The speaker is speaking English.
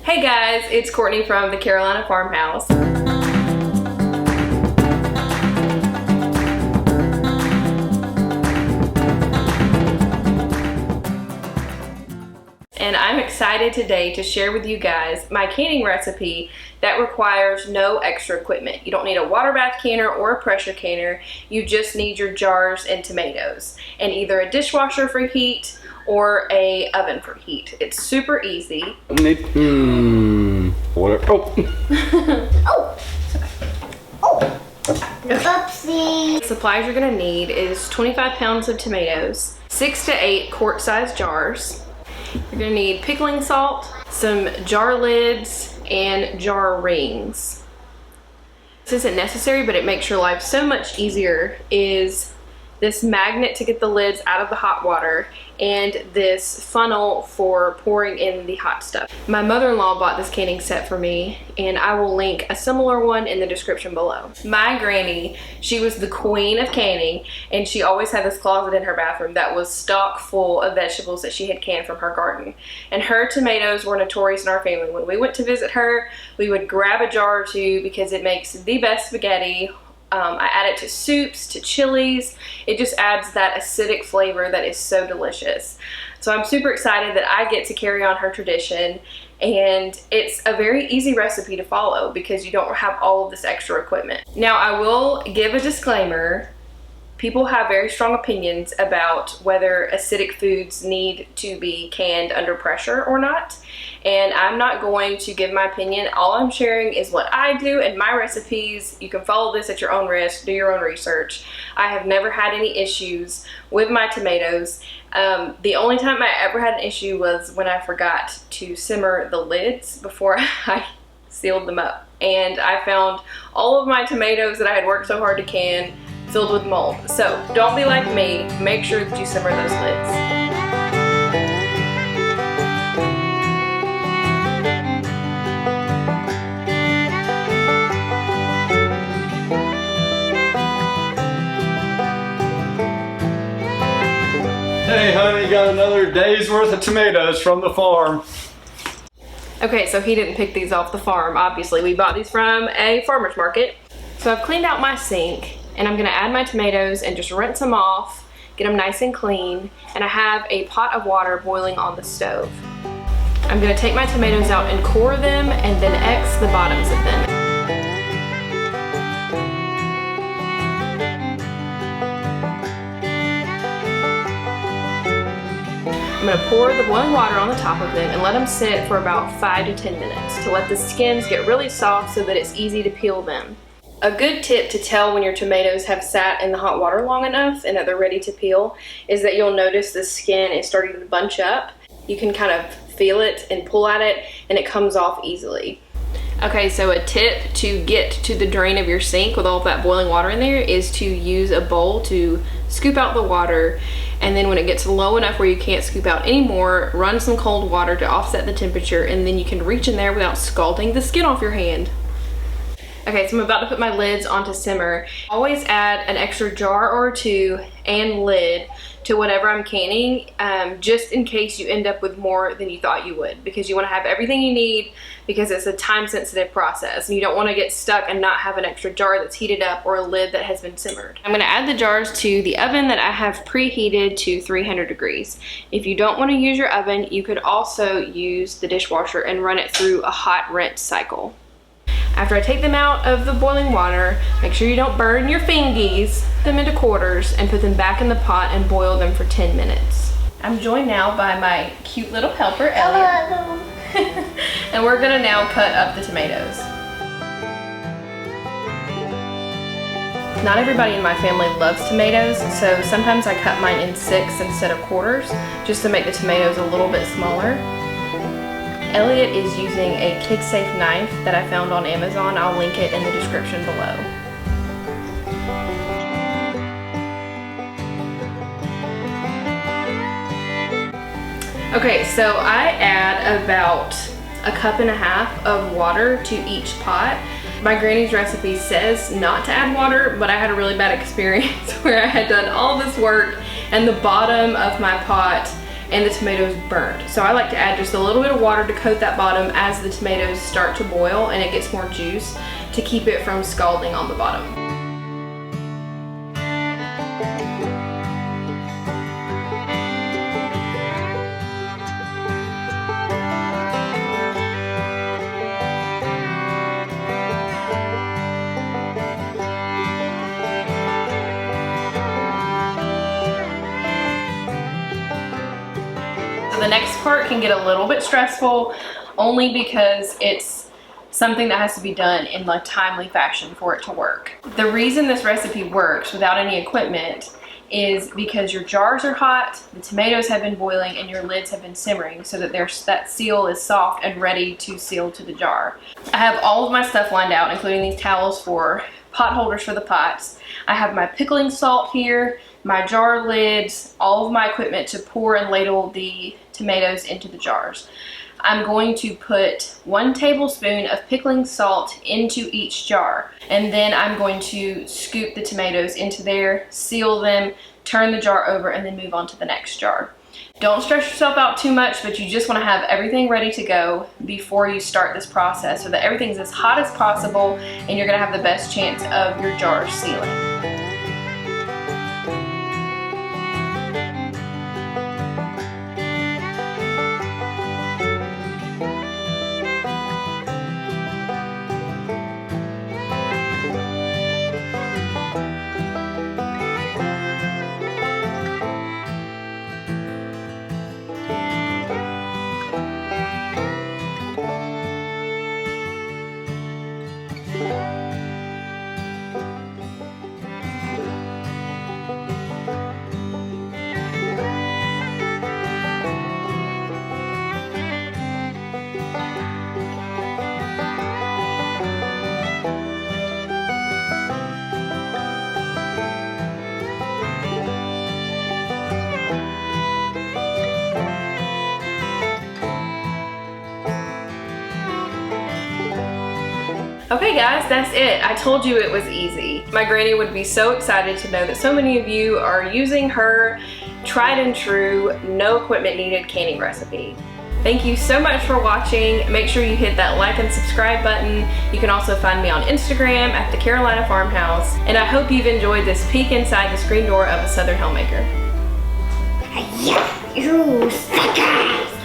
Hey guys, it's Courtney from the Carolina Farmhouse. And I'm excited today to share with you guys my canning recipe that requires no extra equipment. You don't need a water bath canner or a pressure canner. You just need your jars and tomatoes and either a dishwasher for heat or a oven for heat. It's super easy. Water. Oh. Oopsie. The supplies you're gonna need is 25 pounds of tomatoes, 6 to 8 quart-sized jars. You're gonna need pickling salt, some jar lids, and jar rings. This isn't necessary, but it makes your life so much easier, is this magnet to get the lids out of the hot water and this funnel for pouring in the hot stuff. My mother-in-law bought this canning set for me, and I will link a similar one in the description below. My granny, she was the queen of canning, and she always had this closet in her bathroom that was stock full of vegetables that she had canned from her garden. And her tomatoes were notorious in our family. When we went to visit her, we would grab a jar or two because it makes the best spaghetti. I add it to soups, to chilies. It just adds that acidic flavor that is so delicious. So I'm super excited that I get to carry on her tradition, and it's a very easy recipe to follow because you don't have all of this extra equipment. Now I will give a disclaimer. People have very strong opinions about whether acidic foods need to be canned under pressure or not. And I'm not going to give my opinion. All I'm sharing is what I do and my recipes. You can follow this at your own risk, do your own research. I have never had any issues with my tomatoes. The only time I ever had an issue was when I forgot to simmer the lids before I sealed them up. And I found all of my tomatoes that I had worked so hard to can filled with mold. So don't be like me. Make sure that you simmer those lids. Hey honey, got another day's worth of tomatoes from the farm. Okay, so he didn't pick these off the farm, obviously. We bought these from a farmer's market. So I've cleaned out my sink, and I'm gonna add my tomatoes and just rinse them off, get them nice and clean, and I have a pot of water boiling on the stove. I'm gonna take my tomatoes out and core them and then X the bottoms of them. I'm gonna pour the boiling water on the top of them and let them sit for about 5 to 10 minutes to let the skins get really soft so that it's easy to peel them. A good tip to tell when your tomatoes have sat in the hot water long enough and that they're ready to peel is that you'll notice the skin is starting to bunch up. You can kind of feel it and pull at it, and it comes off easily. Okay, so a tip to get to the drain of your sink with all of that boiling water in there is to use a bowl to scoop out the water, and then when it gets low enough where you can't scoop out anymore, run some cold water to offset the temperature, and then you can reach in there without scalding the skin off your hand. Okay, so I'm about to put my lids on to simmer. Always add an extra jar or two and lid to whatever I'm canning, just in case you end up with more than you thought you would, because you want to have everything you need because it's a time-sensitive process and you don't want to get stuck and not have an extra jar that's heated up or a lid that has been simmered. I'm going to add the jars to the oven that I have preheated to 300 degrees. If you don't want to use your oven, you could also use the dishwasher and run it through a hot rinse cycle. After I take them out of the boiling water, make sure you don't burn your fingies, put them into quarters, and put them back in the pot and boil them for 10 minutes. I'm joined now by my cute little helper, Elliot. And we're gonna now cut up the tomatoes. Not everybody in my family loves tomatoes, so sometimes I cut mine in 6 instead of quarters, just to make the tomatoes a little bit smaller. Elliot is using a kid-safe knife that I found on Amazon. I'll link it in the description below. Okay, so I add about 1.5 cups of water to each pot. My granny's recipe says not to add water, but I had a really bad experience where I had done all this work and the bottom of my pot and the tomatoes burnt. So I like to add just a little bit of water to coat that bottom as the tomatoes start to boil and it gets more juice to keep it from scalding on the bottom. The next part can get a little bit stressful only because it's something that has to be done in a timely fashion for it to work. The reason this recipe works without any equipment is because your jars are hot, the tomatoes have been boiling, and your lids have been simmering so that that seal is soft and ready to seal to the jar. I have all of my stuff lined out, including these towels for pot holders for the pots. I have my pickling salt here, my jar lids, all of my equipment to pour and ladle the tomatoes into the jars. I'm going to put 1 tablespoon of pickling salt into each jar, and then I'm going to scoop the tomatoes into there, seal them, turn the jar over, and then move on to the next jar. Don't stress yourself out too much, but you just want to have everything ready to go before you start this process so that everything's as hot as possible and you're going to have the best chance of your jars sealing. Okay guys, that's it. I told you it was easy. My granny would be so excited to know that so many of you are using her tried and true, no equipment needed canning recipe. Thank you so much for watching. Make sure you hit that like and subscribe button. You can also find me on Instagram at the Carolina Farmhouse. And I hope you've enjoyed this peek inside the screen door of a Southern homemaker. Yeah, you suckers!